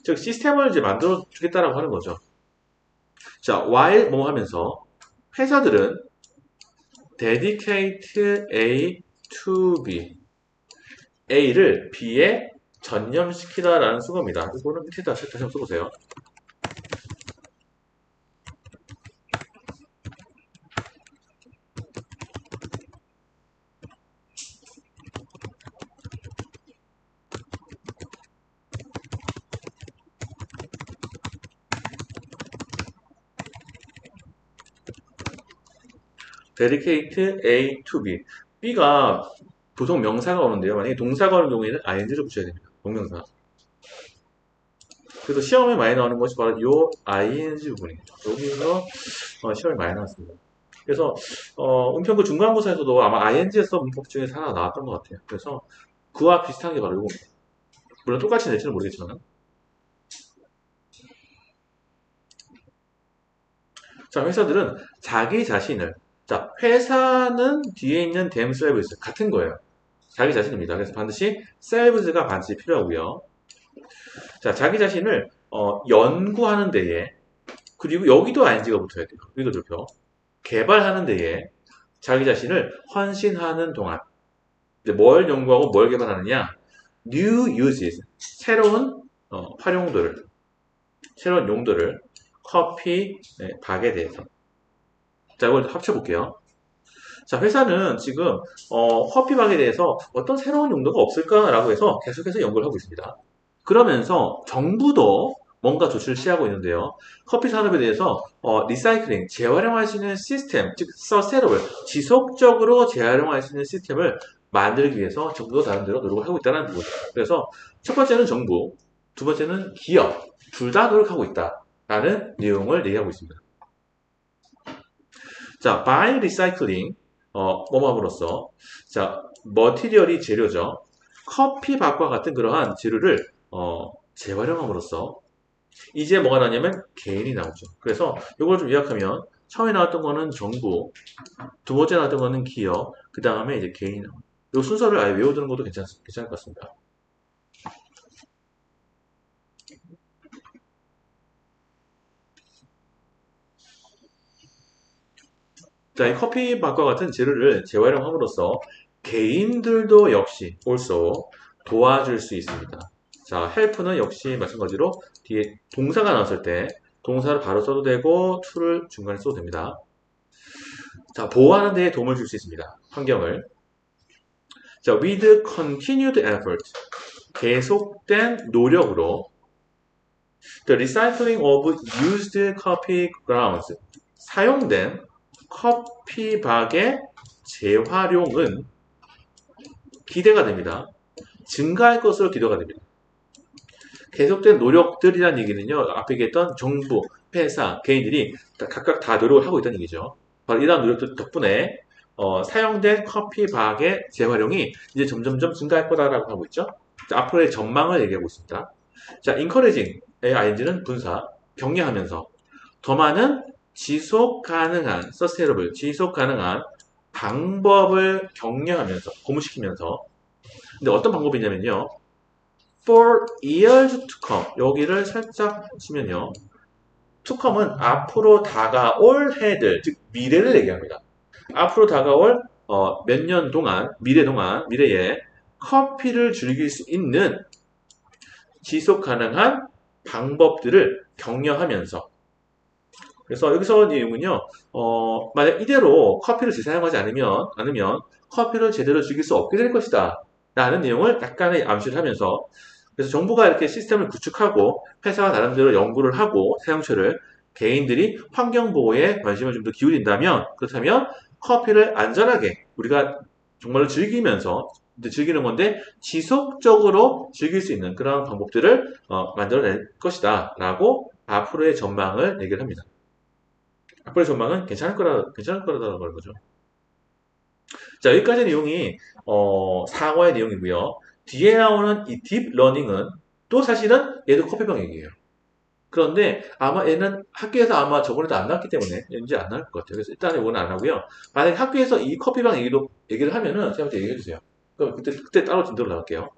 즉 시스템을 이제 만들어 주겠다라고 하는 거죠. 자, while 뭐 하면서 회사들은 dedicate A to B, A를 B에 전념시키다라는 수거입니다. 이거는 밑에다 다시 한번 써보세요. dedicate A to B. B가 보통 명사가 오는데요. 만약에 동사가 오는 경우에는 ing를 붙여야 됩니다. 동명사. 그래서 시험에 많이 나오는 것이 바로 요 ing 부분이에요. 여기서 시험에 많이 나왔습니다. 그래서 은평구 중간고사에서도 아마 ing에서 문법 중에서 하나 나왔던 것 같아요. 그래서 그와 비슷한 게 바로 이겁니다. 물론 똑같이 낼지는 모르겠지만. 자, 회사들은 자기 자신을, 자, 회사는 뒤에 있는 themselves 같은 거예요. 자기 자신입니다. 그래서 반드시 selves가 반드시 필요하고요. 자, 자기 자신을 연구하는 데에, 그리고 여기도 ing가 붙어야 돼요. 여기도 그렇고 개발하는 데에 자기 자신을 헌신하는 동안 이제 뭘 연구하고 뭘 개발하느냐? New uses, 새로운 활용도를, 새로운 용도를 커피 박에 대해서. 자, 이걸 합쳐볼게요. 자, 회사는 지금 커피박에 대해서 어떤 새로운 용도가 없을까라고 해서 계속해서 연구를 하고 있습니다. 그러면서 정부도 뭔가 조치를 취하고 있는데요. 커피 산업에 대해서 리사이클링, 재활용할 수 있는 시스템, 즉 서스테너블, 지속적으로 재활용할 수 있는 시스템을 만들기 위해서 정부도 다른 데로 노력을 하고 있다는 거죠. 그래서 첫 번째는 정부, 두 번째는 기업, 둘 다 노력하고 있다라는 내용을 얘기하고 있습니다. 자, by recycling, 뭐뭐함으로써, 자, 머티리얼이 재료죠. 커피밥과 같은 그러한 재료를 재활용함으로써 이제 뭐가 나냐면 개인이 나오죠. 그래서 이걸 좀 요약하면 처음에 나왔던 거는 정부, 두 번째 나왔던 거는 기업, 그 다음에 이제 개인이 나옵니다. 이 순서를 아예 외워두는 것도 괜찮을 것 같습니다. 자, 이 커피밥과 같은 재료를 재활용함으로써 개인들도 역시 also 도와줄 수 있습니다. 자, help는 역시 마찬가지로 뒤에 동사가 나왔을 때 동사를 바로 써도 되고 to를 중간에 써도 됩니다. 자, 보호하는 데 도움을 줄 수 있습니다. 환경을. 자, with continued effort. 계속된 노력으로 the recycling of used coffee grounds. 사용된 커피박의 재활용은 기대가 됩니다. 증가할 것으로 기대가 됩니다. 계속된 노력들이란 얘기는요, 앞에 얘기했던 정부, 회사, 개인들이 각각 다 노력을 하고 있다는 얘기죠. 바로 이러한 노력들 덕분에 사용된 커피박의 재활용이 이제 점점점 증가할 거다라고 하고 있죠. 자, 앞으로의 전망을 얘기하고 있습니다. 자, encouraging의 ing는 분사, 격려하면서 더 많은 지속 가능한, sustainable, 지속 가능한 방법을 격려하면서, 고무시키면서. 근데 어떤 방법이냐면요. for years to come. 여기를 살짝 치면요. to come은 앞으로 다가올 해들, 즉 미래를 얘기합니다. 앞으로 다가올 몇 년 동안, 미래에 커피를 즐길 수 있는 지속 가능한 방법들을 격려하면서. 그래서 여기서 내용은요, 만약 이대로 커피를 재사용하지 않으면 커피를 제대로 즐길 수 없게 될 것이다. 라는 내용을 약간의 암시를 하면서, 그래서 정부가 이렇게 시스템을 구축하고 회사가 나름대로 연구를 하고 사용처를 개인들이 환경보호에 관심을 좀 더 기울인다면, 그렇다면 커피를 안전하게 우리가 정말로 즐기는 건데 지속적으로 즐길 수 있는 그런 방법들을 만들어낼 것이다 라고 앞으로의 전망을 얘기를 합니다. 앞으로의 전망은 괜찮을 거라는 거죠. 자, 여기까지 내용이 사과의 내용이고요. 뒤에 나오는 이 딥러닝은 또 사실은 얘도 커피방 얘기예요. 그런데 아마 얘는 학교에서 아마 저번에도 안 나왔기 때문에 이제 안 나올 것 같아요. 그래서 일단 이거는 안 하고요. 만약에 학교에서 이 커피방 얘기를 하면은 쌤한테 얘기해 주세요. 그럼 그때 따로 진도로 나갈게요.